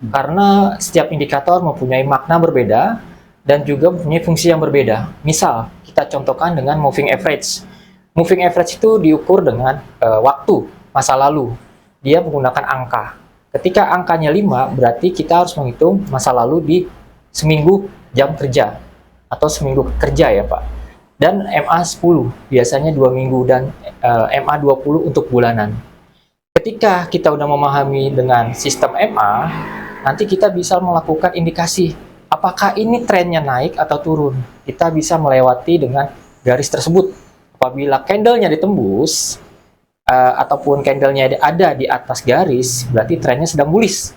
Karena setiap indikator mempunyai makna berbeda dan juga mempunyai fungsi yang berbeda. Misal, kita contohkan dengan moving average. Moving average itu diukur dengan waktu, masa lalu. Dia menggunakan angka. Ketika angkanya 5, berarti kita harus menghitung masa lalu di seminggu jam kerja atau seminggu kerja ya Pak. Dan MA 10, biasanya 2 minggu, dan MA 20 untuk bulanan. Ketika kita udah memahami dengan sistem MA, nanti kita bisa melakukan indikasi apakah ini trennya naik atau turun. Kita bisa melewati dengan garis tersebut. Apabila candlenya ditembus ataupun candlenya ada di atas garis, berarti trennya sedang bullish.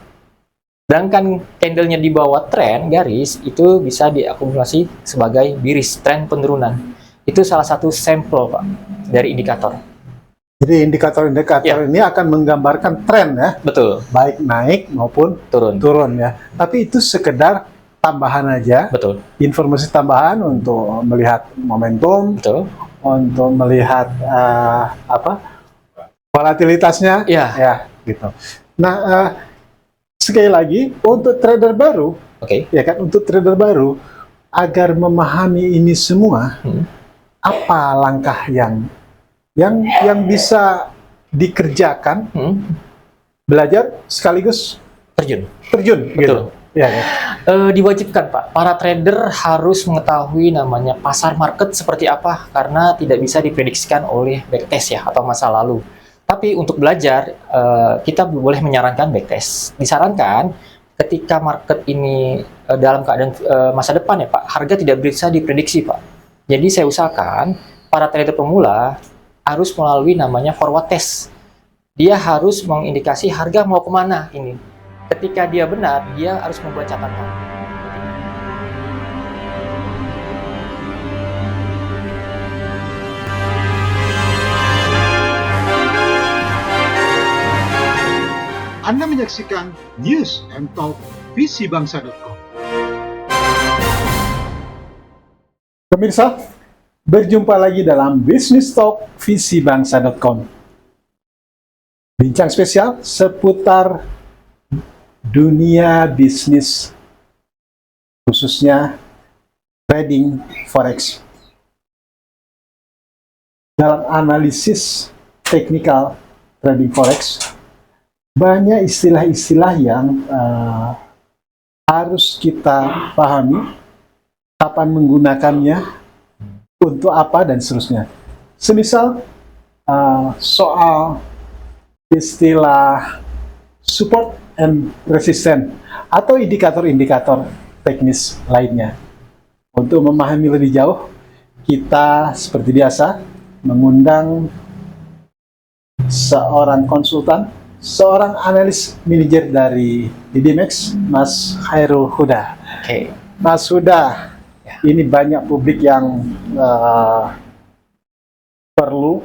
Sedangkan candlenya di bawah tren garis, itu bisa diakumulasi sebagai bearish, tren penurunan. Itu salah satu sampel Pak dari indikator. Jadi indikator-indikator ini akan menggambarkan tren ya. Betul. Baik naik maupun turun ya. Tapi itu sekedar tambahan aja. Betul. Informasi tambahan untuk melihat momentum. Betul. Untuk melihat volatilitasnya, ya gitu. Nah, sekali lagi untuk trader baru, ya kan, untuk trader baru agar memahami ini semua, apa langkah yang bisa dikerjakan, belajar sekaligus terjun, Betul. gitu. Ya. Diwajibkan Pak, para trader harus mengetahui namanya pasar market seperti apa, karena tidak bisa diprediksikan oleh backtest ya atau masa lalu. Tapi untuk belajar kita boleh menyarankan backtest. Disarankan ketika market ini dalam keadaan masa depan ya Pak, harga tidak bisa diprediksi Pak. Jadi saya usahakan para trader pemula harus melalui namanya forward test. Dia harus mengindikasi harga mau kemana ini. Ketika dia benar, dia harus membuat catatan. Anda menyaksikan News and Talk visibangsa.com. Pemirsa, berjumpa lagi dalam Business Talk visibangsa.com. Bincang spesial seputar dunia bisnis, khususnya trading forex. Dalam analisis teknikal trading forex, banyak istilah-istilah yang harus kita pahami, kapan menggunakannya, untuk apa, dan seterusnya. Semisal soal istilah support and resistance atau indikator-indikator teknis lainnya. Untuk memahami lebih jauh, kita seperti biasa mengundang seorang konsultan, seorang analis manajer dari IDMEX, Mas Khairul Huda. Mas Huda, ini banyak publik yang perlu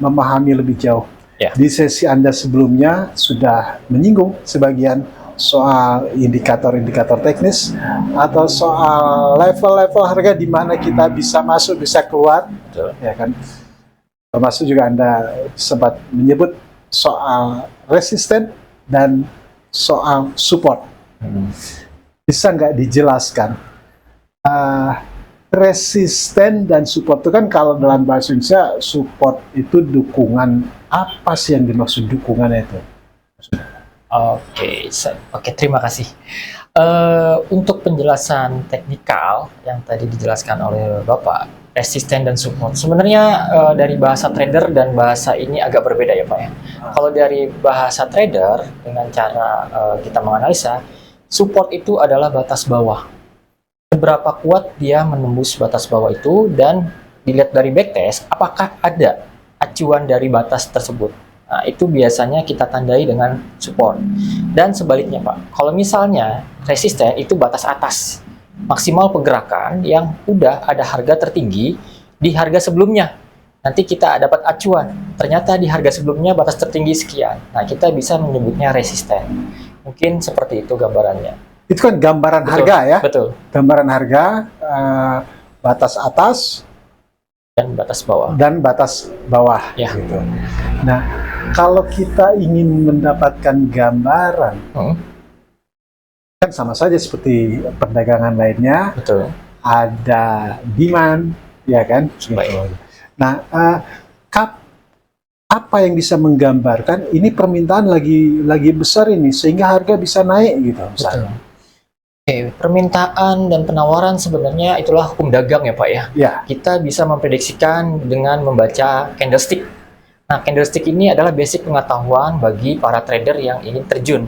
memahami lebih jauh. Di sesi Anda sebelumnya sudah menyinggung sebagian soal indikator-indikator teknis atau soal level-level harga di mana kita bisa masuk, bisa keluar. Ya kan? Termasuk juga Anda sempat menyebut soal resisten dan soal support. Bisa nggak dijelaskan? Resisten dan support itu kan, kalau dalam bahasa Indonesia support itu dukungan. Apa sih yang dimaksud dukungannya itu? Oke, terima kasih. Untuk penjelasan teknikal yang tadi dijelaskan oleh Bapak, resisten dan support, sebenarnya dari bahasa trader dan bahasa ini agak berbeda ya Pak ya. Kalau dari bahasa trader, dengan cara kita menganalisa, support itu adalah batas bawah. Seberapa kuat dia menembus batas bawah itu, dan dilihat dari backtest apakah ada acuan dari batas tersebut. Nah, itu biasanya kita tandai dengan support. Dan sebaliknya Pak, kalau misalnya resisten itu batas atas, maksimal pergerakan yang udah ada harga tertinggi di harga sebelumnya. Nanti kita dapat acuan, ternyata di harga sebelumnya batas tertinggi sekian. Nah, kita bisa menyebutnya resisten. Mungkin seperti itu gambarannya. Itu kan gambaran harga ya? Betul. Gambaran harga, batas atas, dan batas bawah. Dan batas bawah. Ya. Gitu. Nah, kalau kita ingin mendapatkan gambaran kan sama saja seperti perdagangan lainnya. Betul. Ada demand, ya kan? Baik. Nah, apa yang bisa menggambarkan ini permintaan lagi besar ini sehingga harga bisa naik gitu misalnya. Oke, permintaan dan penawaran sebenarnya itulah hukum dagang ya Pak ya. Ya. Kita bisa memprediksikan dengan membaca candlestick. Nah, candlestick ini adalah basic pengetahuan bagi para trader yang ingin terjun.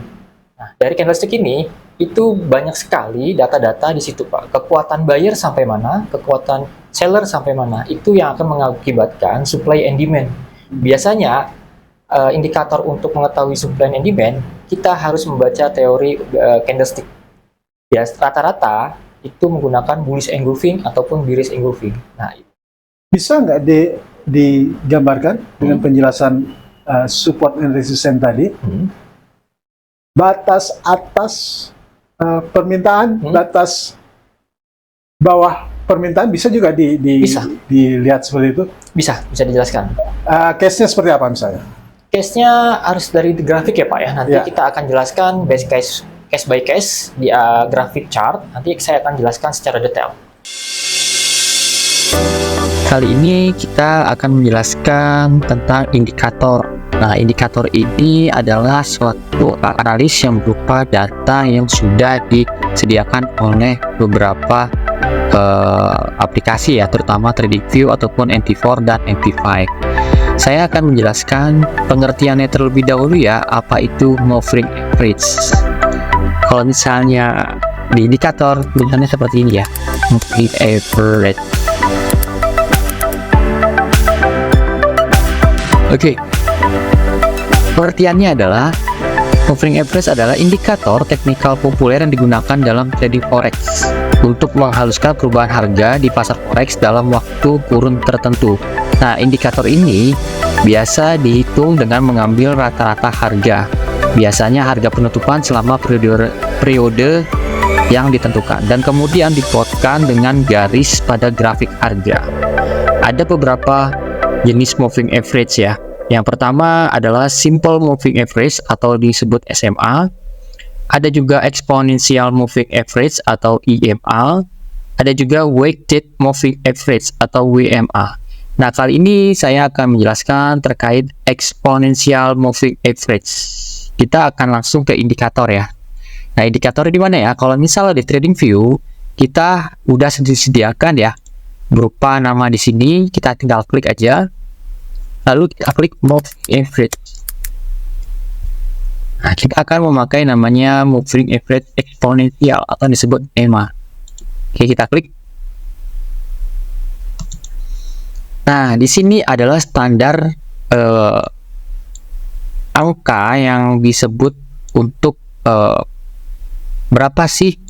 Nah, dari candlestick ini, itu banyak sekali data-data di situ Pak. Kekuatan buyer sampai mana, kekuatan seller sampai mana, itu yang akan mengakibatkan supply and demand. Biasanya, indikator untuk mengetahui supply and demand, kita harus membaca teori candlestick. Ya, rata-rata itu menggunakan bullish engulfing ataupun bearish engulfing. Nah, bisa nggak digambarkan dengan penjelasan support and resistance tadi? Batas atas permintaan, batas bawah permintaan bisa juga bisa dilihat seperti itu? Bisa dijelaskan. Case-nya seperti apa misalnya? Case-nya harus dari grafik ya Pak ya. Nanti kita akan jelaskan base case by case di grafik chart. Nanti saya akan jelaskan secara detail. Kali ini kita akan menjelaskan tentang indikator. Nah, indikator ini adalah suatu analis yang berupa data yang sudah disediakan oleh beberapa aplikasi ya, terutama TradingView ataupun MT4 dan MT5. Saya akan menjelaskan pengertiannya terlebih dahulu ya, apa itu moving average. Kalau misalnya di indikator tulisannya seperti ini ya, moving average. Oke. Pengertiannya adalah moving average adalah indikator teknikal populer yang digunakan dalam trading forex untuk menghaluskan perubahan harga di pasar forex dalam waktu kurun tertentu. Nah, indikator ini biasa dihitung dengan mengambil rata-rata harga. Biasanya harga penutupan selama periode yang ditentukan dan kemudian diplotkan dengan garis pada grafik harga. Ada beberapa jenis moving average ya. Yang pertama adalah simple moving average atau disebut SMA. Ada juga exponential moving average atau EMA. Ada juga weighted moving average atau WMA. Nah, kali ini saya akan menjelaskan terkait exponential moving average. Kita akan langsung ke indikator ya. Nah, indikator di mana ya? Kalau misalnya di TradingView, kita udah disediakan ya berupa nama di sini. Kita tinggal klik aja. Lalu kita klik moving average. Nah, kita akan memakai namanya moving average exponential atau disebut EMA. Oke, kita klik. Nah, di sini adalah standar angka yang disebut untuk berapa sih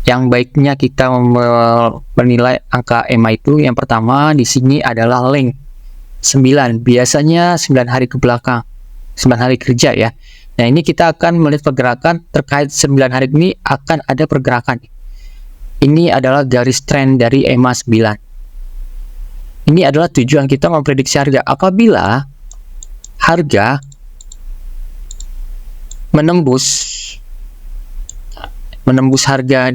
yang baiknya kita menilai angka EMA itu. Yang pertama di sini adalah length 9, biasanya 9 hari ke belakang, 9 hari kerja ya. Nah, ini kita akan melihat pergerakan terkait 9 hari ini akan ada pergerakan. Ini adalah garis tren dari EMA 9. Ini adalah tujuan kita memprediksi harga. Apabila harga menembus harga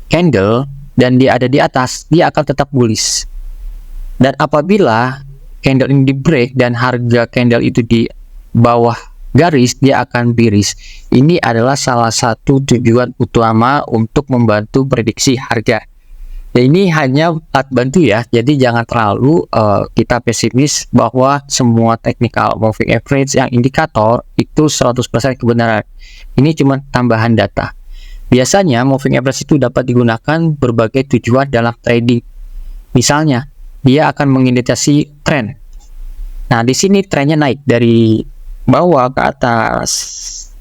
candle dan dia ada di atas, dia akan tetap bullish. Dan apabila candle ini di break dan harga candle itu di bawah garis, dia akan bearish. Ini adalah salah satu tujuan utama untuk membantu prediksi harga. Dan ini hanya alat bantu ya, jadi jangan terlalu kita pesimis bahwa semua technical moving average yang indikator itu 100% kebenaran. Ini cuma tambahan data. Biasanya moving average itu dapat digunakan berbagai tujuan dalam trading. Misalnya, dia akan mengindikasi tren. Nah, di sini trennya naik dari bawah ke atas.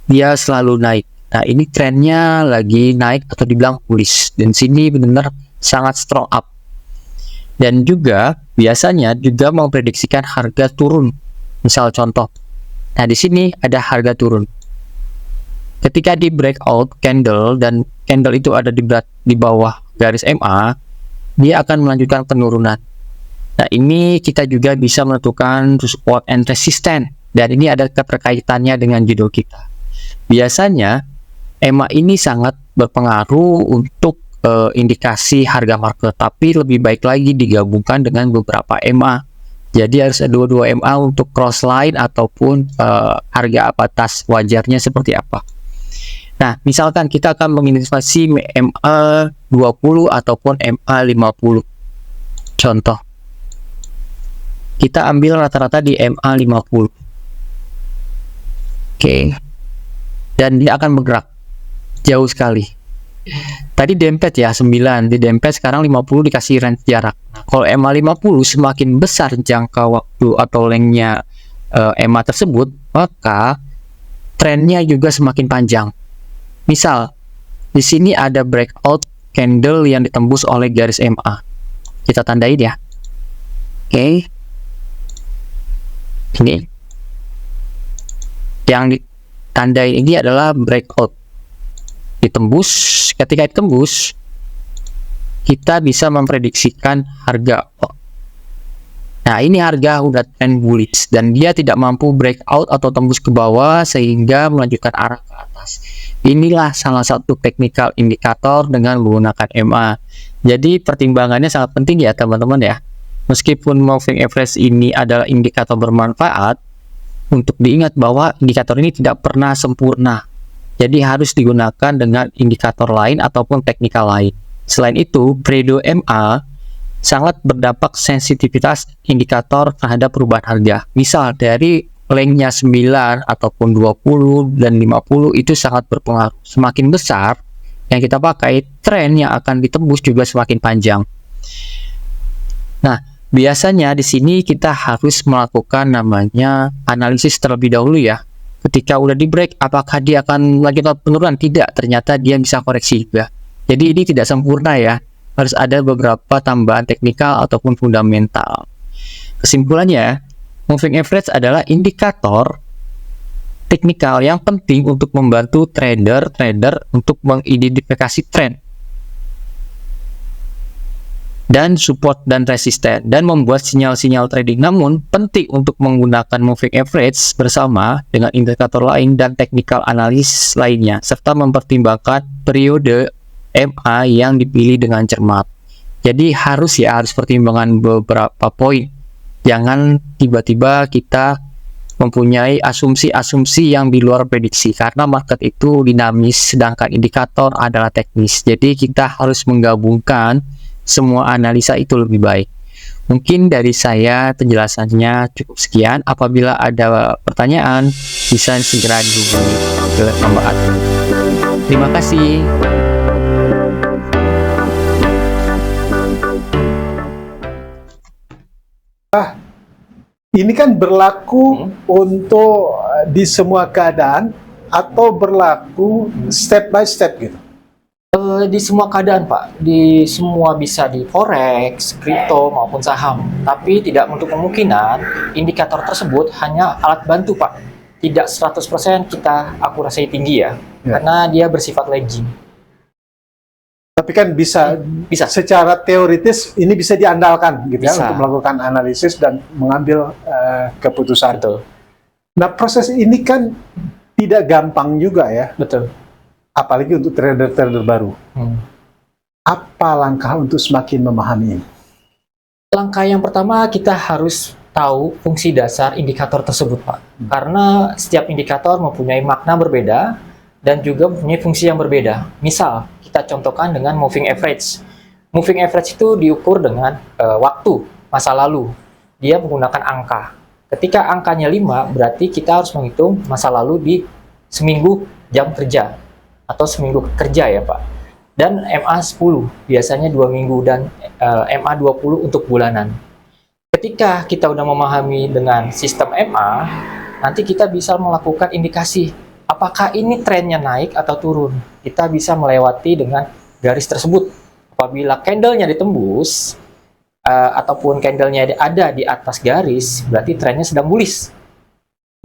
Dia selalu naik. Nah, ini trennya lagi naik atau dibilang bullish. Dan sini benar-benar sangat strong up. Dan juga biasanya juga memprediksikan harga turun. Misal contoh. Nah, di sini ada harga turun. Ketika di breakout candle dan candle itu ada di bawah garis MA, dia akan melanjutkan penurunan. Nah, ini kita juga bisa menentukan support and resistance, dan ini ada keterkaitannya dengan judul kita. Biasanya EMA ini sangat berpengaruh untuk indikasi harga market, tapi lebih baik lagi digabungkan dengan beberapa EMA. Jadi harus ada dua EMA untuk cross line ataupun harga atas wajarnya seperti apa. Nah, misalkan kita akan menginvestasi MA 20 ataupun MA 50. Contoh, kita ambil rata-rata di MA 50. Oke. Dan dia akan bergerak jauh sekali. Tadi dempet ya 9, di dempet sekarang 50 dikasih range jarak. Nah, kalau MA 50 semakin besar jangka waktu atau lengthnya MA tersebut, maka trennya juga semakin panjang. Misal, di sini ada breakout candle yang ditembus oleh garis MA. Kita tandain ya. Oke. Ini. Yang ditandain ini adalah breakout. Ditembus, ketika ditembus, kita bisa memprediksikan harga. Nah, ini harga udah trend bullish dan dia tidak mampu breakout atau tembus ke bawah sehingga melanjutkan arah ke atas. Inilah salah satu technical indikator dengan menggunakan MA. Jadi pertimbangannya sangat penting ya teman-teman ya. Meskipun moving average ini adalah indikator bermanfaat, untuk diingat bahwa indikator ini tidak pernah sempurna. Jadi harus digunakan dengan indikator lain ataupun teknikal lain. Selain itu, periode MA sangat berdampak sensitivitas indikator terhadap perubahan harga. Misal dari lengthnya 9 ataupun 20 dan 50 itu sangat berpengaruh. Semakin besar yang kita pakai, tren yang akan ditembus juga semakin panjang. Nah, biasanya di sini kita harus melakukan namanya analisis terlebih dahulu ya. Ketika udah di break, apakah dia akan lanjut penurunan? Tidak, ternyata dia bisa koreksi juga. Jadi ini tidak sempurna ya. Harus ada beberapa tambahan teknikal ataupun fundamental. Kesimpulannya, moving average adalah indikator teknikal yang penting untuk membantu trader untuk mengidentifikasi tren dan support dan resisten dan membuat sinyal-sinyal trading. Namun penting untuk menggunakan moving average bersama dengan indikator lain dan technical analysis lainnya serta mempertimbangkan periode MA yang dipilih dengan cermat. Jadi harus pertimbangan beberapa poin. Jangan tiba-tiba kita mempunyai asumsi-asumsi yang di luar prediksi karena market itu dinamis sedangkan indikator adalah teknis. Jadi kita harus menggabungkan semua analisa itu lebih baik. Mungkin dari saya penjelasannya cukup sekian. Apabila ada pertanyaan bisa segera dihubungi ke nomor admin. Terima kasih. Ini kan berlaku untuk di semua keadaan atau berlaku step by step gitu? Di semua keadaan Pak, di semua bisa di forex, kripto maupun saham. Tapi tidak untuk kemungkinan indikator tersebut hanya alat bantu Pak. Tidak 100% kita akurasi tinggi ya, karena dia bersifat lagging. Tapi kan bisa secara teoritis ini bisa diandalkan gitu ya untuk melakukan analisis dan mengambil keputusan. Betul. Nah, proses ini kan tidak gampang juga ya. Betul. Apalagi untuk trader-trader baru. Apa langkah untuk semakin memahami ini? Langkah yang pertama kita harus tahu fungsi dasar indikator tersebut Pak. Karena setiap indikator mempunyai makna berbeda dan juga mempunyai fungsi yang berbeda. Misal, kita contohkan dengan moving average. Moving average itu diukur dengan waktu, masa lalu. Dia menggunakan angka. Ketika angkanya 5, berarti kita harus menghitung masa lalu di seminggu jam kerja. Atau seminggu kerja ya Pak. Dan MA 10, biasanya 2 minggu. Dan MA 20 untuk bulanan. Ketika kita udah memahami dengan sistem MA, nanti kita bisa melakukan indikasi apakah ini trennya naik atau turun. Kita bisa melewati dengan garis tersebut. Apabila candlenya ditembus, ataupun candlenya ada di atas garis, berarti trennya sedang bullish.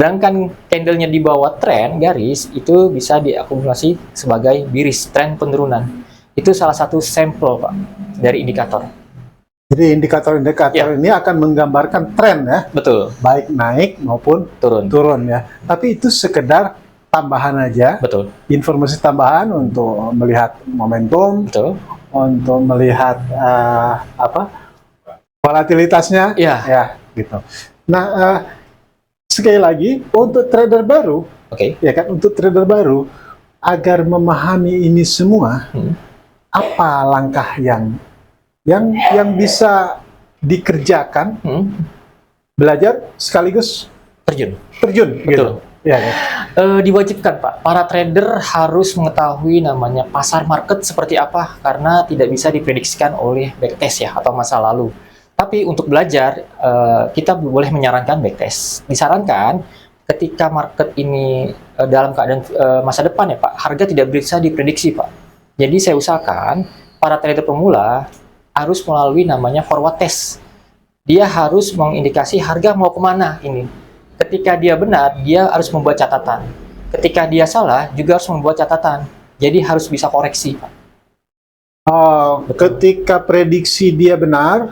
Sedangkan candlenya di bawah tren garis, itu bisa diakumulasi sebagai bearish, tren penurunan. Itu salah satu sampel Pak, dari indikator. Jadi indikator-indikator ini akan menggambarkan tren ya? Betul. Baik naik maupun turun ya. Tapi itu sekedar tambahan aja, Betul. informasi tambahan untuk melihat momentum, Betul. untuk melihat volatilitasnya, Iya. ya gitu. Nah, sekali lagi untuk trader baru, Oke. ya kan, untuk trader baru agar memahami ini semua, apa langkah yang bisa dikerjakan, belajar sekaligus Terjun. terjun, Betul. gitu. Ya, ya. Diwajibkan, Pak. Para trader harus mengetahui namanya pasar market seperti apa, karena tidak bisa diprediksikan oleh backtest ya, atau masa lalu. Tapi untuk belajar, kita boleh menyarankan backtest. Disarankan ketika market ini dalam keadaan masa depan ya, Pak, harga tidak bisa diprediksi, Pak. Jadi saya usahakan para trader pemula harus melalui namanya forward test. Dia harus mengindikasi harga mau kemana ini. Ketika dia benar, dia harus membuat catatan. Ketika dia salah, juga harus membuat catatan. Jadi harus bisa koreksi, Pak. Ketika prediksi dia benar,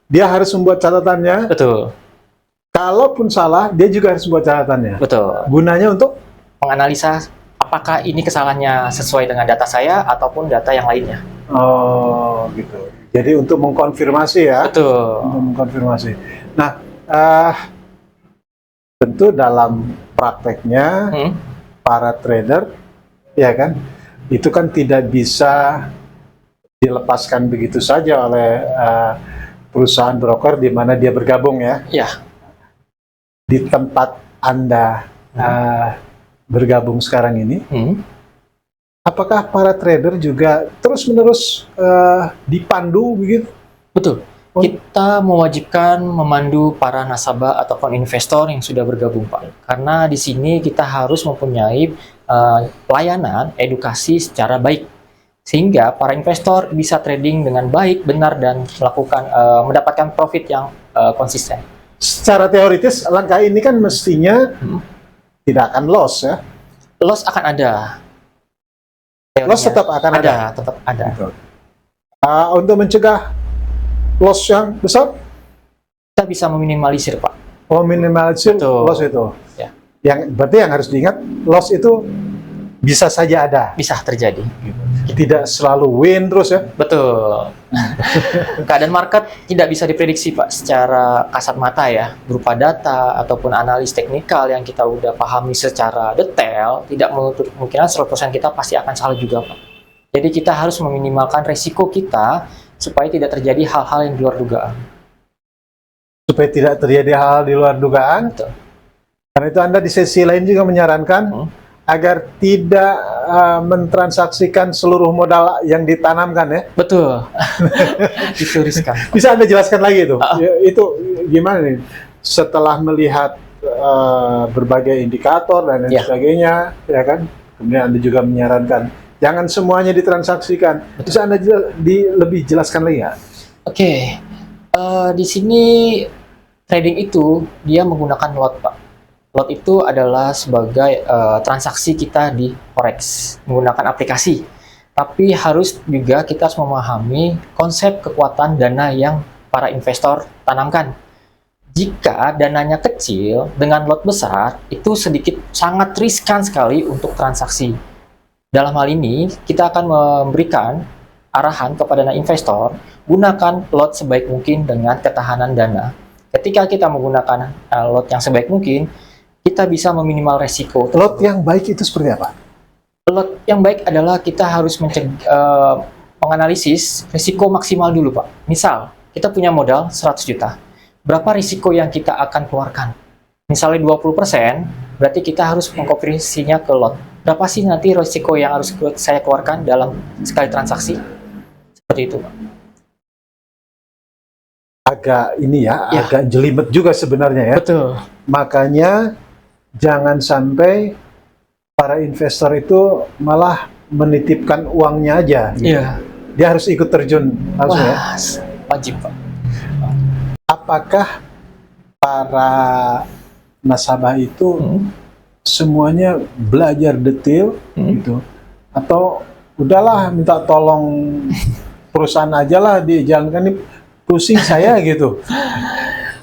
dia harus membuat catatannya. Betul. Kalaupun salah, dia juga harus membuat catatannya. Betul. Gunanya untuk Menganalisa apakah ini kesalahannya sesuai dengan data saya ataupun data yang lainnya. gitu. Jadi untuk mengkonfirmasi ya. Betul. Untuk mengkonfirmasi. Nah, tentu dalam prakteknya para trader, ya kan, itu kan tidak bisa dilepaskan begitu saja oleh perusahaan broker di mana dia bergabung ya. Ya. Di tempat Anda bergabung sekarang ini, apakah para trader juga terus-menerus dipandu begitu? Betul. Kita mewajibkan memandu para nasabah ataupun investor yang sudah bergabung, Pak. Karena di sini kita harus mempunyai pelayanan edukasi secara baik, sehingga para investor bisa trading dengan baik, benar, dan mendapatkan profit yang konsisten. Secara teoritis langkah ini kan mestinya tidak akan loss ya. Loss akan ada. Teorinya. Loss tetap akan ada. Tetap ada. Gitu. Untuk mencegah loss yang besar, kita bisa meminimalisir, Pak. minimalisir Betul. loss itu. Ya. Berarti yang harus diingat, loss itu bisa saja ada. Bisa terjadi. Tidak selalu win terus ya. Betul. Keadaan market tidak bisa diprediksi, Pak, secara kasat mata ya, berupa data ataupun analis teknikal yang kita udah pahami secara detail, tidak menutup kemungkinan 100% kita pasti akan salah juga, Pak. Jadi kita harus meminimalkan resiko kita supaya tidak terjadi hal-hal yang di luar dugaan. Supaya tidak terjadi hal di luar dugaan. Betul. Karena itu Anda di sesi lain juga menyarankan agar tidak mentransaksikan seluruh modal yang ditanamkan ya. Betul. Itu riskan. Bisa Anda jelaskan lagi itu? Itu gimana nih? Setelah melihat berbagai indikator dan lain sebagainya, ya kan? Kemudian Anda juga menyarankan jangan semuanya ditransaksikan. Bisa Anda lebih jelaskan lagi ya? Oke. Di sini trading itu dia menggunakan lot, Pak. Lot itu adalah sebagai transaksi kita di forex menggunakan aplikasi. Tapi harus juga kita harus memahami konsep kekuatan dana yang para investor tanamkan. Jika dananya kecil dengan lot besar, itu sangat riskan sekali untuk transaksi. Dalam hal ini, kita akan memberikan arahan kepada investor, gunakan lot sebaik mungkin dengan ketahanan dana. Ketika kita menggunakan lot yang sebaik mungkin, kita bisa meminimal resiko. Lot yang baik itu seperti apa? Lot yang baik adalah kita harus menganalisis risiko maksimal dulu, Pak. Misal, kita punya modal 100 juta. Berapa risiko yang kita akan keluarkan? Misalnya 20%, berarti kita harus mengkonversinya ke lot. Berapa sih nanti risiko yang harus saya keluarkan dalam sekali transaksi? Seperti itu, Pak. Agak ini ya, agak jelimet juga sebenarnya ya. Betul. Makanya jangan sampai para investor itu malah menitipkan uangnya aja. Gitu. Dia harus ikut terjun langsung ya. Wajib, Pak. Apakah para nasabah itu semuanya belajar detail gitu, atau udahlah minta tolong perusahaan aja lah dijalankan, ini pusing saya gitu?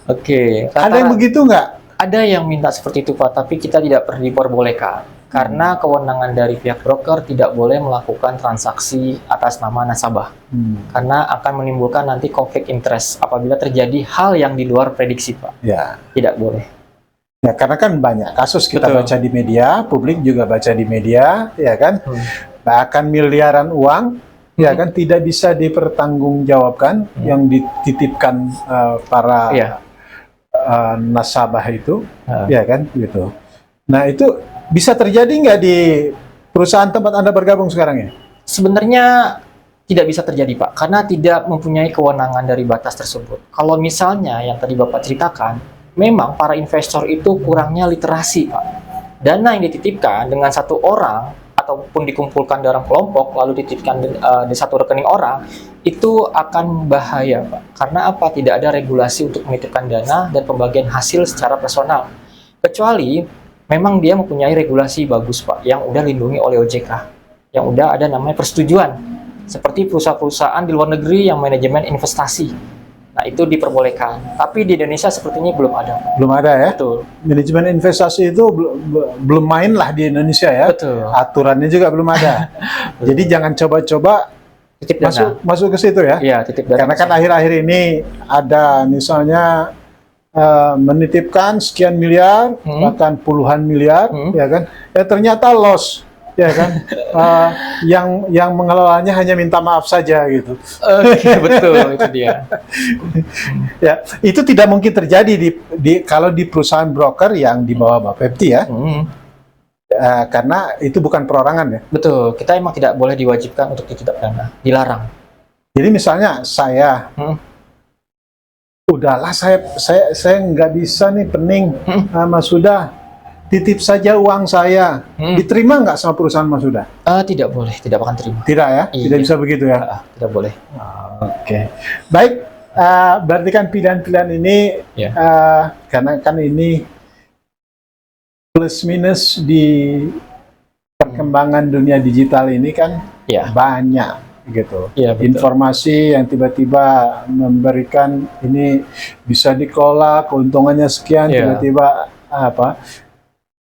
Oke. Ada yang begitu nggak? Ada yang minta seperti itu, Pak, tapi kita tidak perlu diperbolehkan. Karena kewenangan dari pihak broker tidak boleh melakukan transaksi atas nama nasabah. Karena akan menimbulkan nanti konflik interest apabila terjadi hal yang di luar prediksi, Pak. Ya. Tidak boleh. Ya, karena kan banyak kasus kita Betul. baca di media, publik juga baca di media, ya kan? Bahkan miliaran uang, ya kan, tidak bisa dipertanggungjawabkan yang dititipkan para nasabah itu, ya kan, gitu. Nah, itu bisa terjadi nggak di perusahaan tempat Anda bergabung sekarang ya? Sebenarnya tidak bisa terjadi, Pak, karena tidak mempunyai kewenangan dari batas tersebut. Kalau misalnya yang tadi Bapak ceritakan, memang para investor itu kurangnya literasi, Pak. Dana yang dititipkan dengan satu orang ataupun dikumpulkan dalam kelompok lalu dititipkan di satu rekening orang, itu akan bahaya, Pak. Karena apa? Tidak ada regulasi untuk menitipkan dana dan pembagian hasil secara personal. Kecuali memang dia mempunyai regulasi bagus, Pak, yang udah lindungi oleh OJK, yang udah ada namanya persetujuan. Seperti perusahaan-perusahaan di luar negeri yang manajemen investasi. Nah, itu diperbolehkan. Tapi di Indonesia sepertinya belum ada. Belum ada ya? Betul. Manajemen investasi itu belum main lah di Indonesia ya? Betul. Aturannya juga belum ada. Jadi jangan coba-coba Titip dana. masuk ke situ ya? Iya, titip dana. Karena kan akhir-akhir ini ada misalnya menitipkan sekian miliar, bahkan puluhan miliar, ya kan? Ya ternyata loss, ya kan? Yang mengelolanya hanya minta maaf saja gitu. Oke, betul, itu dia. Ya, itu tidak mungkin terjadi kalau di perusahaan broker yang di bawah Bapepti ya. Karena itu bukan perorangan ya. Betul, kita emang tidak boleh diwajibkan untuk titip dana, dilarang. Jadi misalnya saya udahlah saya nggak bisa nih pening, Mas Huda, titip saja uang saya, diterima nggak sama perusahaan Mas Huda? Tidak boleh, tidak akan terima. Tidak ya, Iya. tidak bisa begitu ya. Tidak boleh. Oke, baik. Berarti kan pilihan-pilihan ini, karena kan ini plus minus di perkembangan dunia digital ini kan banyak. Gitu. Ya, informasi yang tiba-tiba memberikan ini bisa dikelola keuntungannya sekian, tiba-tiba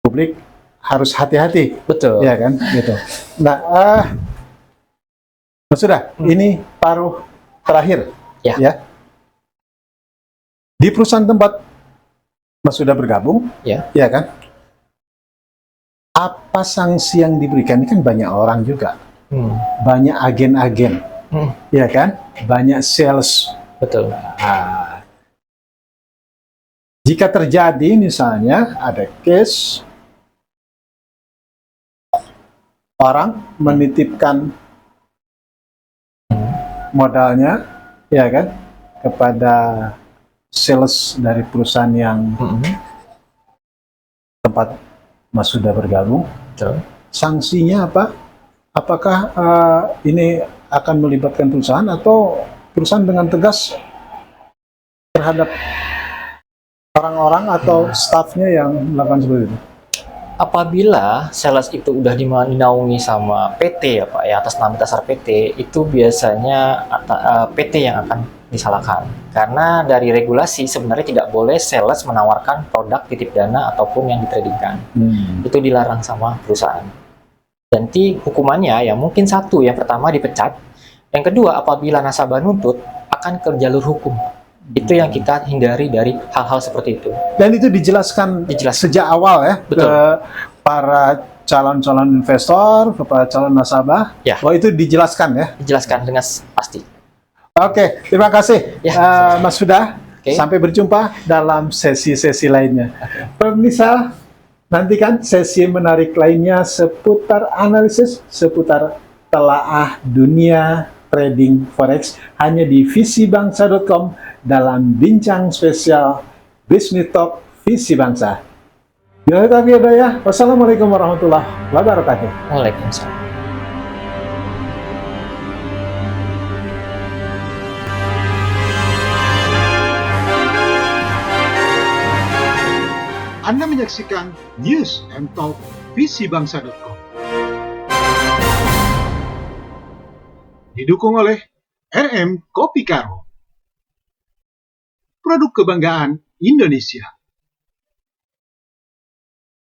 publik harus hati-hati, betul, ya kan, gitu. Nah, sudah ini paruh terakhir, ya. Di perusahaan tempat Mas sudah bergabung, ya kan? Apa sanksi yang diberikan? Ini kan banyak orang juga. Banyak agen-agen, ya kan? Banyak sales. Betul. Jika terjadi misalnya ada case orang menitipkan modalnya, ya kan, kepada sales dari perusahaan yang tempat Mas sudah bergabung, sanksinya apa? Apakah ini akan melibatkan perusahaan atau perusahaan dengan tegas terhadap orang-orang atau stafnya yang melakukan seperti itu? Apabila sales itu udah dinaungi sama PT ya Pak, ya atas nama dasar PT, itu biasanya PT yang akan disalahkan. Karena dari regulasi sebenarnya tidak boleh sales menawarkan produk titip dana ataupun yang ditradingkan. Itu dilarang sama perusahaan. Nanti hukumannya ya mungkin satu, yang pertama dipecat, yang kedua apabila nasabah nuntut akan ke jalur hukum. Itu yang kita hindari dari hal-hal seperti itu. Dan itu dijelaskan sejak awal ya. Betul. Ke para calon-calon investor, kepada calon nasabah. Ya. Oh, itu dijelaskan ya. Dijelaskan dengan pasti. Oke, terima kasih Mas Huda. Sampai berjumpa dalam sesi-sesi lainnya. Pemirsa, nantikan sesi menarik lainnya seputar analisis, seputar telaah dunia trading forex hanya di visibangsa.com dalam bincang spesial Business Talk Visi Bangsa. Wassalamualaikum warahmatullahi wabarakatuh. Waalaikumsalam. Anda menyaksikan News and Talk visibangsa.com. Didukung oleh RM Kopi Karo. Produk kebanggaan Indonesia.